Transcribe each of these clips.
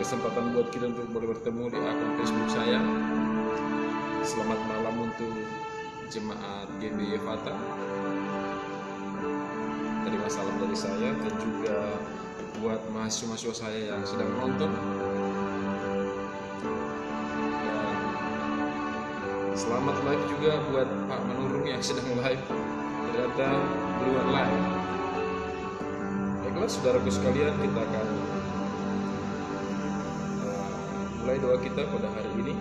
kesempatan buat kita untuk boleh bertemu di akun Facebook saya. Selamat malam untuk jemaat GBY Fata. Terima salam dari saya dan juga buat mahasiswa-mahasiswa saya yang sedang menonton. Dan selamat live juga buat Pak Manurung yang sedang live. Ternyata duluan live. Baiklah saudaraku sekalian, kita akan mulai doa kita pada hari ini.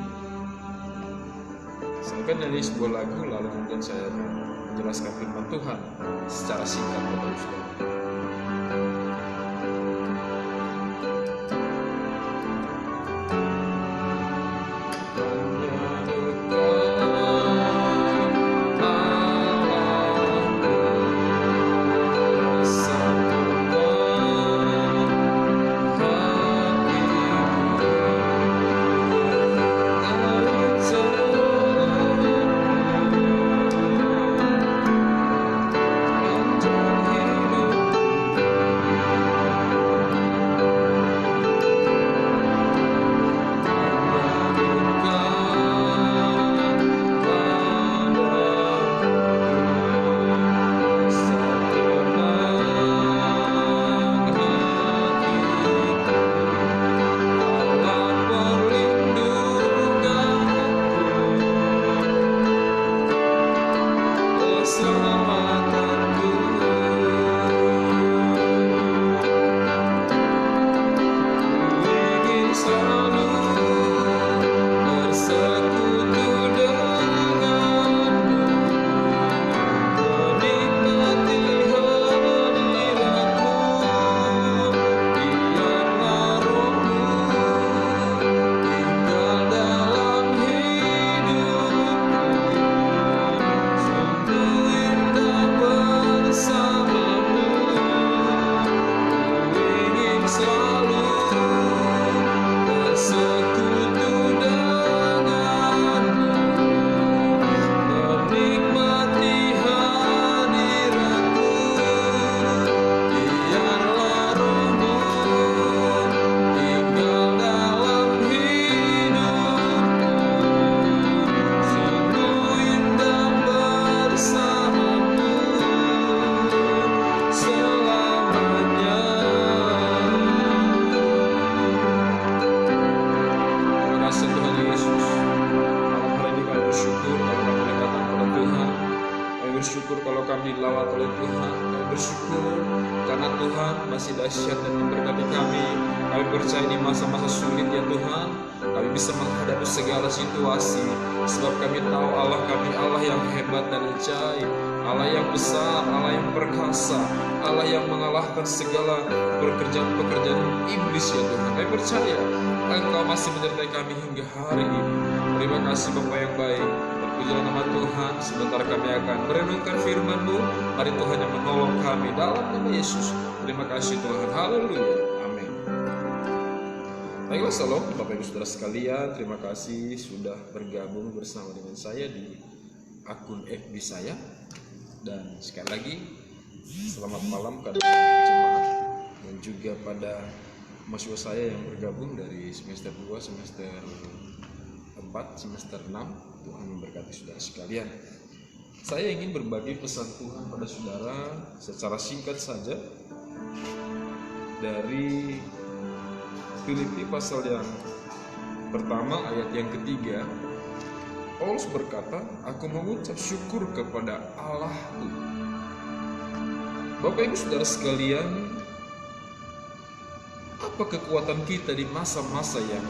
Saya akan nyanyi sebuah lagu, lalu kemudian saya menjelaskan firman Tuhan secara singkat Bapak Ibu Saudara. Bersyukur kalau kami dilawat oleh Tuhan. Kami bersyukur karena Tuhan masih dahsyat dan memberkati kami. Kami percaya di masa-masa sulit ya Tuhan, kami bisa menghadapi segala situasi. Sebab kami tahu Allah kami Allah yang hebat dan ajaib, Allah yang besar, Allah yang perkasa, Allah yang mengalahkan segala pekerjaan-pekerjaan iblis ya Tuhan. Kami percaya Engkau masih menyertai kami hingga hari ini. Terima kasih Bapa yang baik. Pujilah nama Tuhan. Sebentar kami akan merenungkan firman-Mu. Mari Tuhan yang menolong kami dalam nama Yesus. Terima kasih Tuhan. Haleluya. Amin. Baiklah, salam Bapak Ibu Saudara sekalian. Terima kasih sudah bergabung bersama dengan saya di akun FB saya. Dan sekali lagi selamat malam kepada jemaat dan juga pada mahasiswa saya yang bergabung dari semester 2, semester 4, semester 6. Tuhan memberkati saudara sekalian. Saya ingin berbagi pesan Tuhan pada saudara secara singkat saja dari Filipi pasal yang pertama ayat yang ketiga. Paulus berkata, "Aku mengucap syukur kepada Allahku." Bapak Ibu Saudara sekalian, apa kekuatan kita di masa-masa yang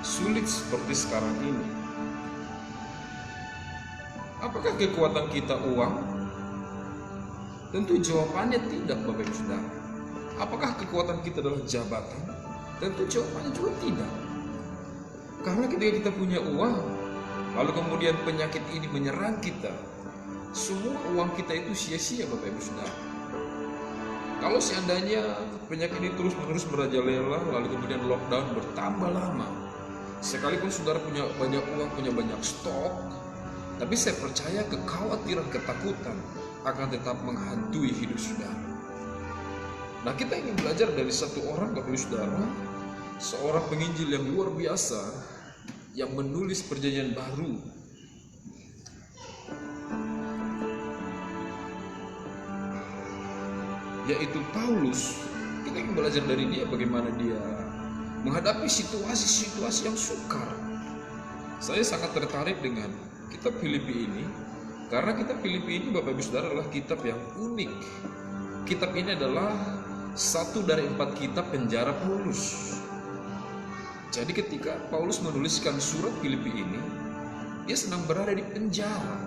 sulit seperti sekarang ini? Apakah kekuatan kita uang? Tentu jawabannya tidak, Bapak Ibu Saudara. Apakah kekuatan kita adalah jabatan? Tentu jawabannya juga tidak. Karena ketika kita punya uang, lalu kemudian penyakit ini menyerang kita, semua uang kita itu sia-sia, Bapak Ibu Saudara. Kalau seandainya penyakit ini terus-menerus merajalela, lalu kemudian lockdown bertambah lama, sekalipun saudara punya banyak uang, punya banyak stok, tapi saya percaya kekhawatiran, ketakutan akan tetap menghantui hidup saudara. Nah, kita ingin belajar dari satu orang, Bapak Ibu Saudara. seorang penginjil yang luar biasa yang menulis perjanjian baru. Yaitu Paulus. Kita ingin belajar dari dia bagaimana dia menghadapi situasi-situasi yang sukar. Saya sangat tertarik dengan kitab Filipi ini karena kitab Filipi ini, Bapak Ibu Saudara, adalah kitab yang unik. Kitab ini adalah satu dari 4 kitab penjara Paulus. Jadi ketika Paulus menuliskan surat Filipi ini, dia sedang berada di penjara.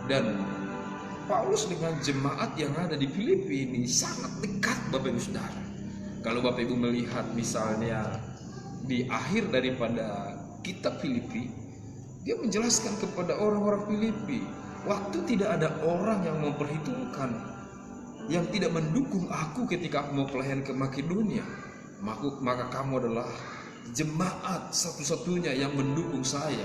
Dan Paulus dengan jemaat yang ada di Filipi ini sangat dekat, Bapak Ibu Saudara. Kalau Bapak Ibu melihat misalnya di akhir daripada kitab Filipi, dia menjelaskan kepada orang-orang Filipi, waktu tidak ada orang yang memperhitungkan, yang tidak mendukung aku ketika aku mau pelayanan ke Makedonia, maka kamu adalah jemaat satu-satunya yang mendukung saya.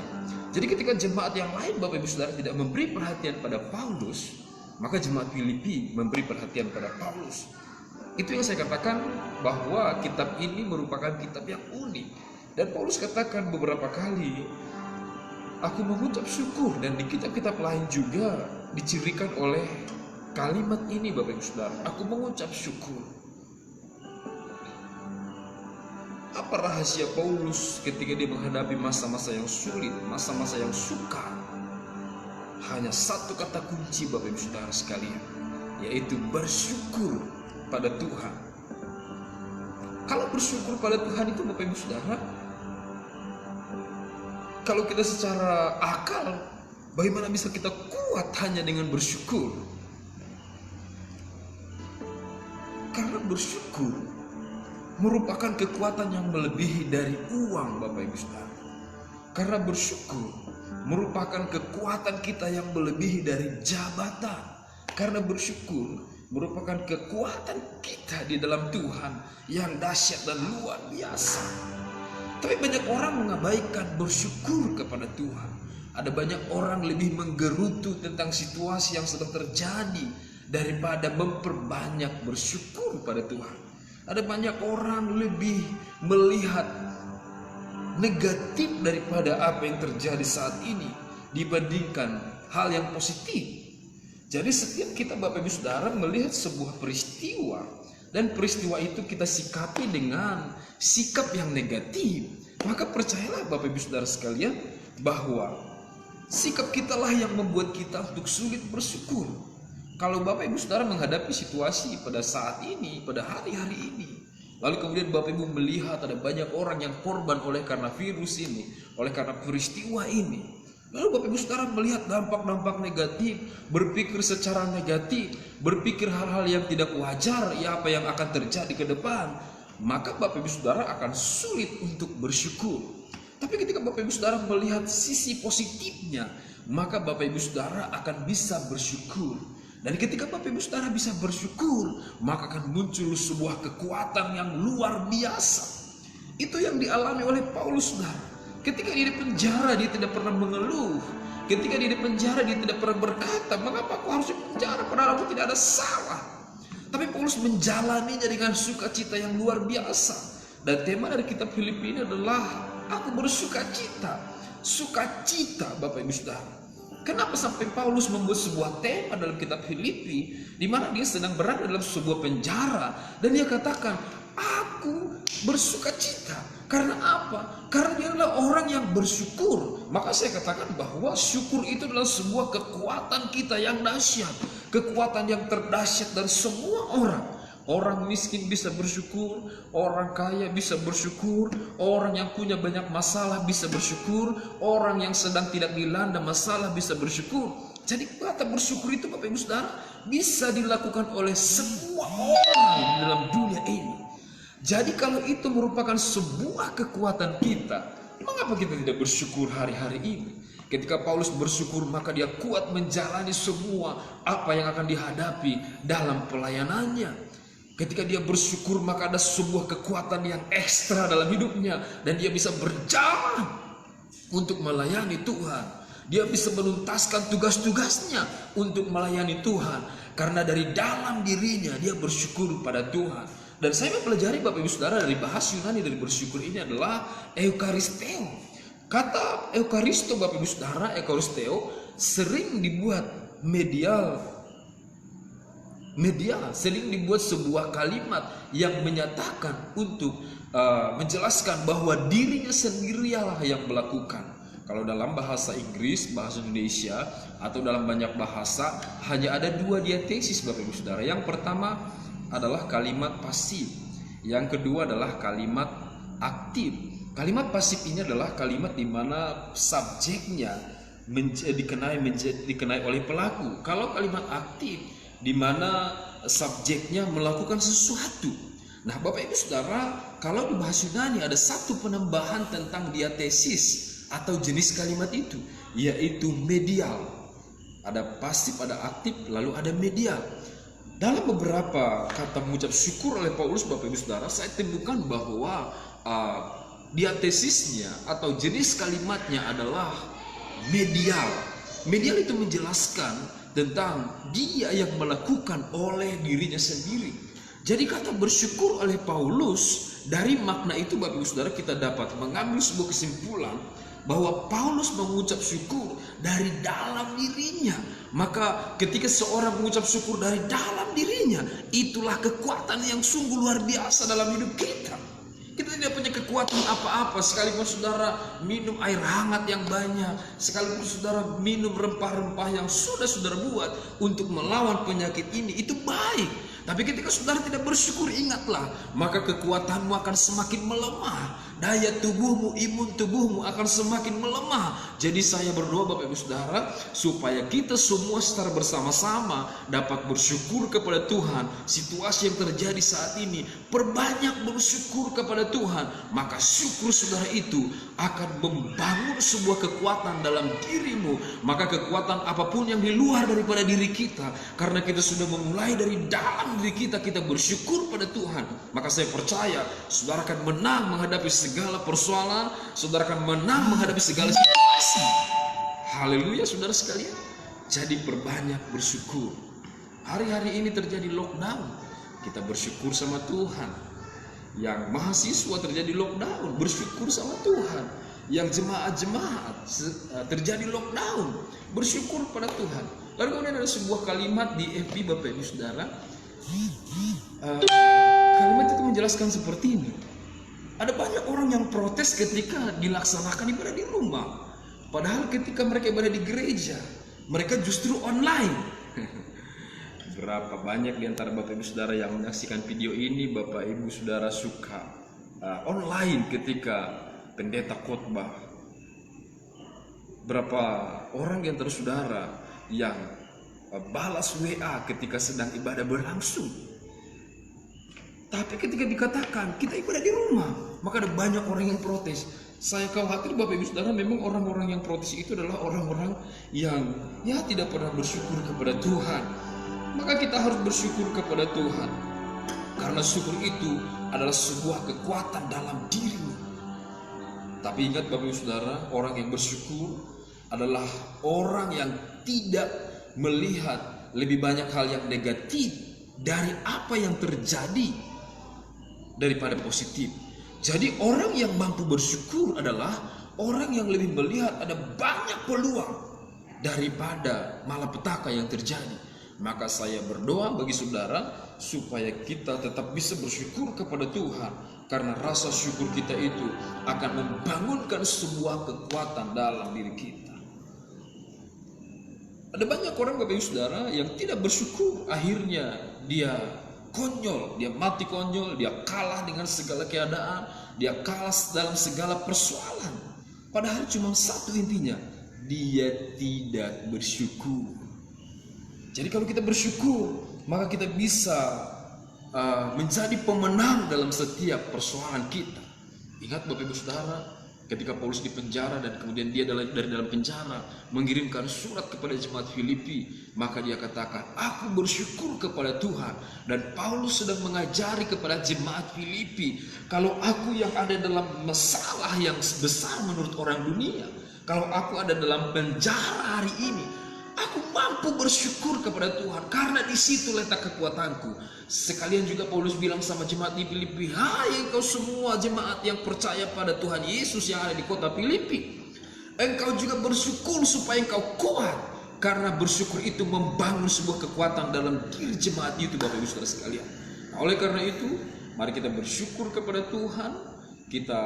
Jadi ketika jemaat yang lain, Bapak Ibu Saudara, tidak memberi perhatian pada Paulus, maka jemaat Filipi memberi perhatian pada Paulus. Itu yang saya katakan bahwa kitab ini merupakan kitab yang unik. Dan Paulus katakan beberapa kali, aku mengucap syukur, dan di kitab-kitab lain juga dicirikan oleh kalimat ini, Bapak Ibu Saudara, aku mengucap syukur. Apa rahasia Paulus ketika dia menghadapi masa-masa yang sulit, masa-masa yang sukar? Hanya satu kata kunci, Bapak Ibu Saudara sekalian, yaitu bersyukur pada Tuhan. Kalau bersyukur pada Tuhan itu, Bapak Ibu Saudara, kalau kita secara akal, bagaimana bisa kita kuat hanya dengan bersyukur? Karena bersyukur merupakan kekuatan yang melebihi dari uang, Bapak Ibu Saudara. Karena bersyukur merupakan kekuatan kita yang melebihi dari jabatan. Karena bersyukur merupakan kekuatan kita di dalam Tuhan yang dahsyat dan luar biasa. Tapi banyak orang mengabaikan bersyukur kepada Tuhan. Ada banyak orang lebih menggerutu tentang situasi yang sedang terjadi daripada memperbanyak bersyukur pada Tuhan. Ada banyak orang lebih melihat negatif daripada apa yang terjadi saat ini dibandingkan hal yang positif. Jadi setiap kita, Bapak Ibu Saudara, melihat sebuah peristiwa, dan peristiwa itu kita sikapi dengan sikap yang negatif, maka percayalah Bapak Ibu Saudara sekalian, bahwa sikap kitalah yang membuat kita untuk sulit bersyukur. Kalau Bapak Ibu Saudara menghadapi situasi pada saat ini, pada hari-hari ini, lalu kemudian Bapak Ibu melihat ada banyak orang yang korban oleh karena virus ini, oleh karena peristiwa ini, lalu Bapak Ibu Saudara melihat dampak-dampak negatif, berpikir secara negatif, berpikir hal-hal yang tidak wajar, ya apa yang akan terjadi ke depan, maka Bapak Ibu Saudara akan sulit untuk bersyukur. Tapi ketika Bapak Ibu Saudara melihat sisi positifnya, maka Bapak Ibu Saudara akan bisa bersyukur. Dan ketika Bapak Ibu Saudara bisa bersyukur, maka akan muncul sebuah kekuatan yang luar biasa. Itu yang dialami oleh Paulus, Saudara. Ketika dia di penjara, dia tidak pernah mengeluh. Ketika dia di penjara, dia tidak pernah berkata, mengapa aku harus di penjara padahal aku tidak ada salah. Tapi Paulus menjalaninya dengan sukacita yang luar biasa. Dan tema dari kitab Filipi ini adalah aku bersukacita. Sukacita, Bapak Ibu Saudara. Kenapa sampai Paulus membuat sebuah tema dalam kitab Filipi, di mana dia sedang berada dalam sebuah penjara, dan dia katakan, aku bersukacita. Karena apa? Karena dia adalah orang yang bersyukur. Maka saya katakan bahwa syukur itu adalah sebuah kekuatan kita yang dahsyat, kekuatan yang terdahsyat dari semua orang. Orang miskin bisa bersyukur, orang kaya bisa bersyukur, orang yang punya banyak masalah bisa bersyukur, orang yang sedang tidak dilanda masalah bisa bersyukur. Jadi kata bersyukur itu, Bapak Ibu Saudara, bisa dilakukan oleh semua orang di dalam dunia ini. Jadi kalau itu merupakan sebuah kekuatan kita, mengapa kita tidak bersyukur hari-hari ini? Ketika Paulus bersyukur, maka dia kuat menjalani semua apa yang akan dihadapi dalam pelayanannya. Ketika dia bersyukur, maka ada sebuah kekuatan yang ekstra dalam hidupnya, dan dia bisa berjalan untuk melayani Tuhan. Dia bisa menuntaskan tugas-tugasnya untuk melayani Tuhan, karena dari dalam dirinya dia bersyukur pada Tuhan. Dan saya mempelajari Bapak Ibu Saudara dari bahasa Yunani dari bersyukur ini adalah eukaristeo. Kata eukaristo Bapak Ibu Saudara, eukaristeo sering dibuat medial, sering dibuat sebuah kalimat yang menyatakan untuk menjelaskan bahwa dirinya sendirilah yang melakukan. Kalau dalam bahasa Inggris, bahasa Indonesia, atau dalam banyak bahasa hanya ada dua diatesis Bapak Ibu Saudara. Yang pertama adalah kalimat pasif, yang kedua adalah kalimat aktif. Kalimat pasif ini adalah kalimat di mana subjeknya dikenai oleh pelaku. Kalau kalimat aktif di mana subjeknya melakukan sesuatu. Nah, Bapak Ibu Saudara, kalau di bahasa Yunani ada satu penambahan tentang diatesis atau jenis kalimat itu, yaitu medial. Ada pasif, ada aktif, lalu ada medial. Dalam beberapa kata mengucap syukur oleh Paulus Bapak Ibu Saudara, saya temukan bahwa diatesisnya atau jenis kalimatnya adalah medial. Medial itu menjelaskan tentang dia yang melakukan oleh dirinya sendiri. Jadi kata bersyukur oleh Paulus, dari makna itu Bapak Ibu Saudara kita dapat mengambil sebuah kesimpulan bahwa Paulus mengucap syukur dari dalam dirinya. Maka ketika seorang mengucap syukur dari dalam dirinya, itulah kekuatan yang sungguh luar biasa dalam hidup kita. Kita tidak punya kekuatan apa-apa, sekalipun saudara minum air hangat yang banyak, sekalipun saudara minum rempah-rempah yang sudah saudara buat untuk melawan penyakit ini, itu baik. Tapi ketika saudara tidak bersyukur, ingatlah, maka kekuatanmu akan semakin melemah. Daya tubuhmu, imun tubuhmu akan semakin melemah. Jadi saya berdoa Bapak Ibu Saudara, supaya kita semua secara bersama-sama dapat bersyukur kepada Tuhan. Situasi yang terjadi saat ini, perbanyak bersyukur kepada Tuhan. Maka syukur saudara itu akan membangun sebuah kekuatan dalam dirimu. Maka kekuatan apapun yang di luar daripada diri kita, karena kita sudah memulai dari dalam diri kita, kita bersyukur pada Tuhan. Maka saya percaya saudara akan menang menghadapi segala persoalan, saudara akan menang menghadapi segala situasi. Haleluya saudara sekalian. Jadi perbanyak bersyukur. Hari-hari ini terjadi lockdown, kita bersyukur sama Tuhan. Yang mahasiswa terjadi lockdown, bersyukur sama Tuhan. Yang jemaat-jemaat terjadi lockdown, bersyukur pada Tuhan. Lalu kemudian ada sebuah kalimat di FB Bapak Ibu Saudara. Kalimat itu menjelaskan seperti ini. Ada banyak orang yang protes ketika dilaksanakan ibadah di rumah, padahal ketika mereka ibadah di gereja, mereka justru online. Berapa banyak di antara Bapak Ibu Saudara yang menyaksikan video ini, Bapak Ibu Saudara suka online ketika pendeta khotbah. Berapa orang di antara saudara yang balas WA ketika sedang ibadah berlangsung. Tapi ketika dikatakan kita ibadah di rumah, maka ada banyak orang yang protes. Saya khawatir Bapak Ibu Saudara, memang orang-orang yang protes itu adalah orang-orang yang tidak pernah bersyukur kepada Tuhan. Maka kita harus bersyukur kepada Tuhan, karena syukur itu adalah sebuah kekuatan dalam dirimu. Tapi ingat Bapak Ibu Saudara, orang yang bersyukur adalah orang yang tidak melihat lebih banyak hal yang negatif dari apa yang terjadi daripada positif. Jadi orang yang mampu bersyukur adalah orang yang lebih melihat ada banyak peluang daripada malapetaka yang terjadi. Maka saya berdoa bagi saudara supaya kita tetap bisa bersyukur kepada Tuhan, karena rasa syukur kita itu akan membangunkan sebuah kekuatan dalam diri kita. Ada banyak orang Bapak Ibu Saudara yang tidak bersyukur, akhirnya dia konyol, dia mati konyol, dia kalah dengan segala keadaan, dia kalah dalam segala persoalan. Padahal cuma satu intinya, dia tidak bersyukur. Jadi kalau kita bersyukur, maka kita bisa menjadi pemenang dalam setiap persoalan kita. Ingat Bapak Ibu Saudara, ketika Paulus di penjara dan kemudian dia dari dalam penjara mengirimkan surat kepada jemaat Filipi, maka dia katakan, aku bersyukur kepada Tuhan. Dan Paulus sedang mengajari kepada jemaat Filipi, kalau aku yang ada dalam masalah yang besar menurut orang dunia, kalau aku ada dalam penjara hari ini, aku mampu bersyukur kepada Tuhan karena di situ letak kekuatanku. Sekalian juga Paulus bilang sama jemaat di Filipi, hai engkau semua jemaat yang percaya pada Tuhan Yesus yang ada di kota Filipi, engkau juga bersyukur supaya engkau kuat, karena bersyukur itu membangun sebuah kekuatan dalam diri jemaat itu, Bapak Ibu Saudara sekalian. Nah, oleh karena itu, mari kita bersyukur kepada Tuhan, kita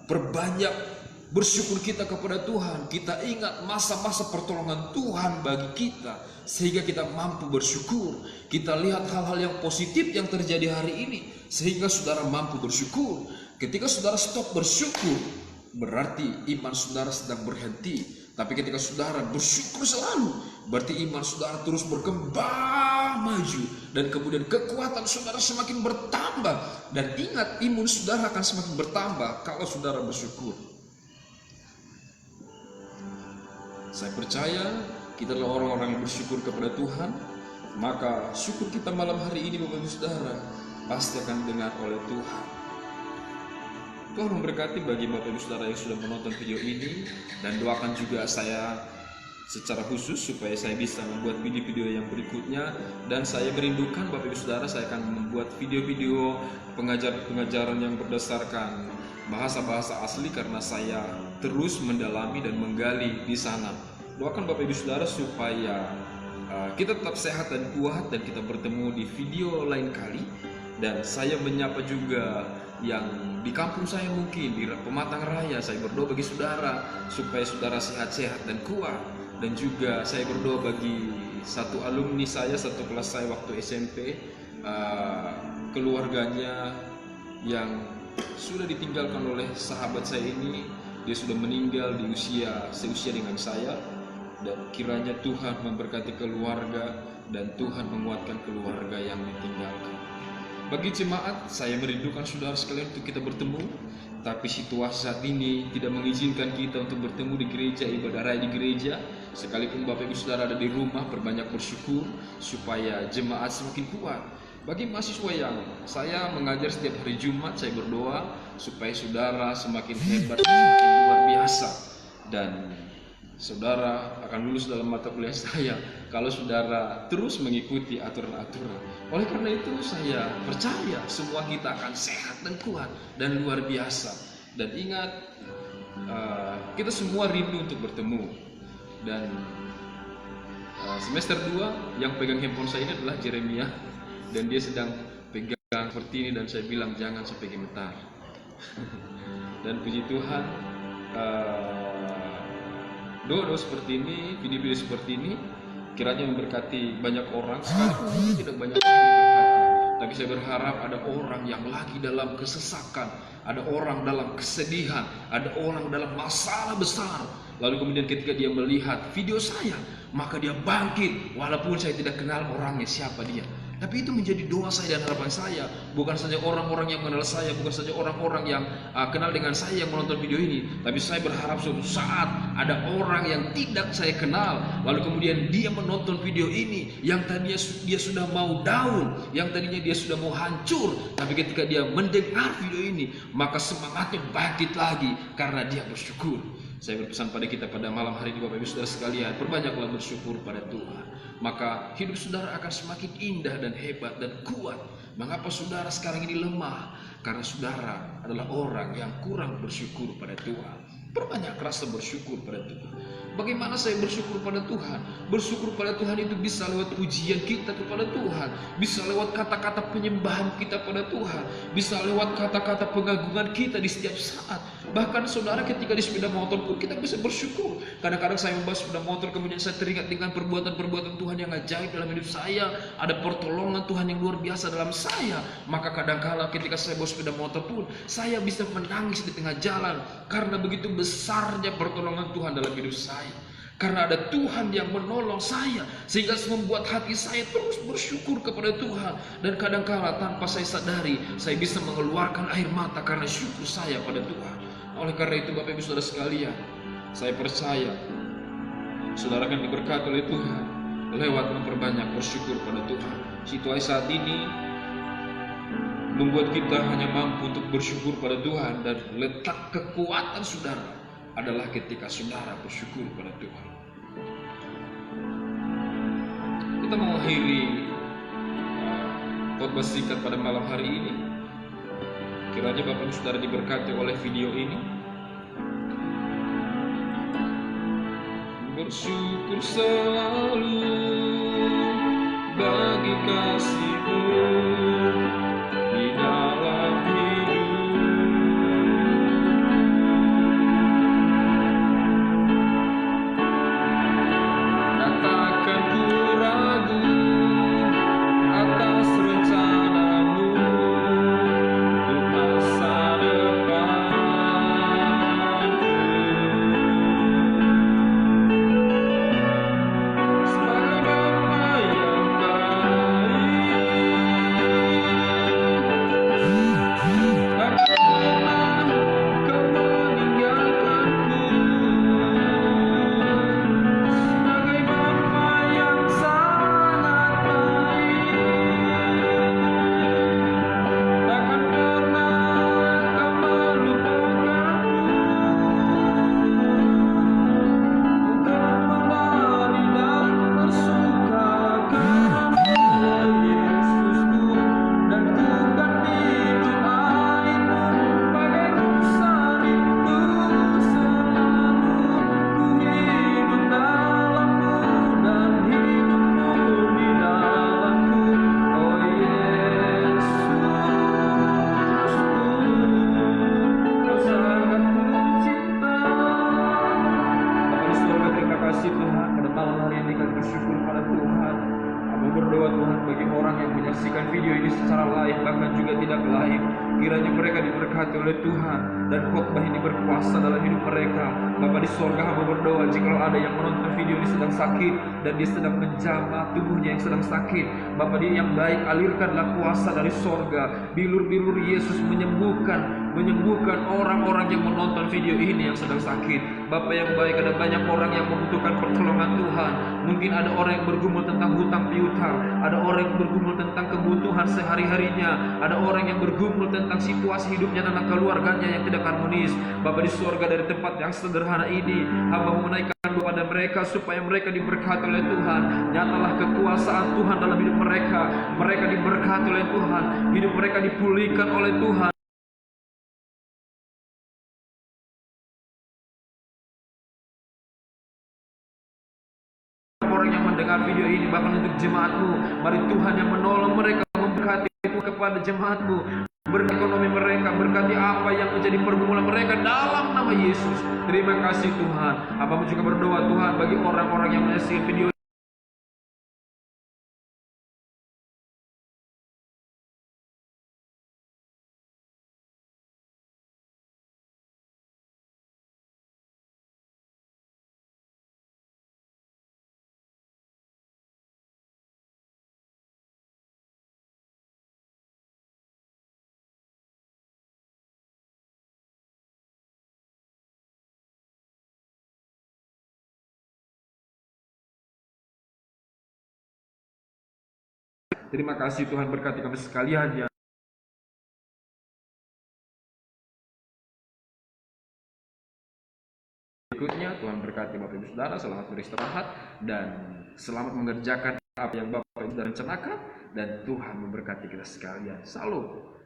perbanyak bersyukur kita kepada Tuhan. Kita ingat masa-masa pertolongan Tuhan bagi kita, sehingga kita mampu bersyukur. Kita lihat hal-hal yang positif yang terjadi hari ini, sehingga saudara mampu bersyukur. Ketika saudara stop bersyukur, berarti iman saudara sedang berhenti. Tapi ketika saudara bersyukur selalu, berarti iman saudara terus berkembang maju, dan kemudian kekuatan saudara semakin bertambah. Dan ingat, imun saudara akan semakin bertambah kalau saudara bersyukur. Saya percaya kita adalah orang-orang yang bersyukur kepada Tuhan. Maka syukur kita malam hari ini, Bapak Ibu Saudara, pasti akan didengar oleh Tuhan. Tuhan memberkati bagi Bapak Ibu Saudara yang sudah menonton video ini, dan doakan juga saya secara khusus supaya saya bisa membuat video-video yang berikutnya. Dan saya merindukan Bapak Ibu Saudara, saya akan membuat video-video pengajaran yang berdasarkan bahasa-bahasa asli, karena saya terus mendalami dan menggali di sana. Doakan Bapak Ibu Saudara supaya kita tetap sehat dan kuat, dan kita bertemu di video lain kali. Dan saya menyapa juga yang di kampung saya, mungkin di Pematang Raya. Saya berdoa bagi saudara supaya saudara sehat-sehat dan kuat. Dan juga saya berdoa bagi satu alumni saya, satu kelas saya waktu SMP, keluarganya yang sudah ditinggalkan oleh sahabat saya ini. Dia sudah meninggal di usia seusia dengan saya, dan kiranya Tuhan memberkati keluarga dan Tuhan menguatkan keluarga yang ditinggalkan. Bagi jemaat, saya merindukan saudara sekalian untuk kita bertemu, tapi situasi saat ini tidak mengizinkan kita untuk bertemu di gereja, ibadah raya di gereja. Sekalipun Bapak Ibu Saudara ada di rumah, berbanyak bersyukur supaya jemaat semakin kuat. Bagi mahasiswa yang saya mengajar setiap hari Jumat, saya berdoa supaya saudara semakin hebat, semakin luar biasa, dan saudara akan lulus dalam mata kuliah saya kalau saudara terus mengikuti aturan-aturan. Oleh karena itu, saya percaya semua kita akan sehat dan kuat dan luar biasa. Dan ingat, kita semua rindu untuk bertemu. Dan semester 2 yang pegang handphone saya ini adalah Jeremia, dan dia sedang pegang seperti ini, dan saya bilang jangan sampai gemetar. Dan puji Tuhan, doa-doa seperti ini, video-video seperti ini kiranya memberkati banyak orang. Sekalipun mungkin tidak banyak orang diberkati, tapi saya berharap ada orang yang lagi dalam kesesakan, ada orang dalam kesedihan, ada orang dalam masalah besar, lalu kemudian ketika dia melihat video saya, maka dia bangkit. Walaupun saya tidak kenal orangnya siapa dia, tapi itu menjadi doa saya dan harapan saya. Bukan saja orang-orang yang mengenal saya, bukan saja orang-orang yang kenal dengan saya yang menonton video ini, tapi saya berharap suatu saat ada orang yang tidak saya kenal, lalu kemudian dia menonton video ini, yang tadinya dia sudah mau down, yang tadinya dia sudah mau hancur, tapi ketika dia mendengar video ini, maka semangatnya bangkit lagi karena dia bersyukur. Saya berpesan pada kita pada malam hari ini, Bapak Ibu Saudara sekalian, perbanyaklah bersyukur pada Tuhan. Maka hidup saudara akan semakin indah dan hebat dan kuat. Mengapa saudara sekarang ini lemah? Karena saudara adalah orang yang kurang bersyukur pada Tuhan. Perbanyak rasa bersyukur pada Tuhan. Bagaimana saya bersyukur pada Tuhan? Bersyukur pada Tuhan itu bisa lewat pujian kita kepada Tuhan, bisa lewat kata-kata penyembahan kita pada Tuhan, bisa lewat kata-kata pengagungan kita di setiap saat. Bahkan saudara ketika di sepeda motor pun kita bisa bersyukur. Kadang-kadang saya membahas sepeda motor, kemudian saya teringat dengan perbuatan-perbuatan Tuhan yang ajaib dalam hidup saya. Ada pertolongan Tuhan yang luar biasa dalam saya. Maka kadang-kala ketika saya bawa sepeda motor pun, saya bisa menangis di tengah jalan, karena begitu besarnya pertolongan Tuhan dalam hidup saya. Karena ada Tuhan yang menolong saya, sehingga membuat hati saya terus bersyukur kepada Tuhan. Dan kadang-kala tanpa saya sadari, saya bisa mengeluarkan air mata karena syukur saya pada Tuhan. Oleh karena itu, Bapak Ibu Saudara sekalian, saya percaya saudara akan diberkati oleh Tuhan lewat memperbanyak bersyukur pada Tuhan. Situasi saat ini membuat kita hanya mampu untuk bersyukur pada Tuhan, dan letak kekuatan saudara adalah ketika saudara bersyukur pada Tuhan. kita mengakhiri khotbah singkat pada malam hari ini. Kiranya Bapak Ibu Saudara diberkati oleh video ini. Bersyukur selalu bagi kasih-Mu di dalam hidup. Tak takkan ku ragu atas rencana-Mu untuk masa depanku. Sebagai Bapa yang baik, takkan pernah Kau meninggalkanku. Sebagai Bapa yang sangat baik, takkan pernah Kau melupakanku. Untuk menari dan bersuka karena Yesusku, dan bukan minum air-Mu bagaiku salibku. Selalu ku hidup dalam-Mu dan hidup-Mu di dalamku, oh Yesusku. Kau sangat ku cinta. Bapa di surga, terima kasih Tuhan, pada malam hari ini kami bersyukur pada Tuhan. Kami berdoa Tuhan bagi orang yang menyaksikan video ini secara live, bahkan juga tidak live. Kiranya mereka diberkati oleh Tuhan dan khotbah ini berkuasa dalam hidup mereka. Bapa di surga, hamba berdoa jika ada yang menonton video ini sedang sakit dan dia sedang menjamah tubuhnya yang sedang sakit, Bapa dia yang baik, alirkanlah kuasa dari surga. Bilur-bilur Yesus menyembuhkan orang-orang yang menonton video ini yang sedang sakit. Bapa yang baik, ada banyak orang yang membutuhkan pertolongan Tuhan. Mungkin ada orang yang bergumul tentang hutang piutang, ada orang yang bergumul tentang kebutuhan sehari-harinya, ada orang yang bergumul tentang situasi hidupnya, tentang keluarganya yang tidak harmonis. Bapa di surga, dari tempat yang sederhana ini hamba menaikkan kepada mereka supaya mereka diberkati oleh Tuhan. Nyatalah kekuasaan Tuhan dalam hidup mereka. Mereka diberkati oleh Tuhan, hidup mereka dipulihkan oleh Tuhan. Orang yang mendengar video ini, bahkan untuk jemaat-Mu, mari Tuhan yang menolong mereka, memberkati kepada jemaat-Mu, berkati ekonomi mereka, berkati apa yang menjadi pergumulan mereka dalam nama Yesus. Terima kasih Tuhan. Hamba juga berdoa Tuhan bagi orang-orang yang menyaksikan video Terima kasih Tuhan, berkati kami sekalian ya. Berikutnya Tuhan berkati Bapak Ibu Saudara, selamat beristirahat dan selamat mengerjakan apa yang Bapak Ibu rencanakan, dan Tuhan memberkati kita sekalian. Salam.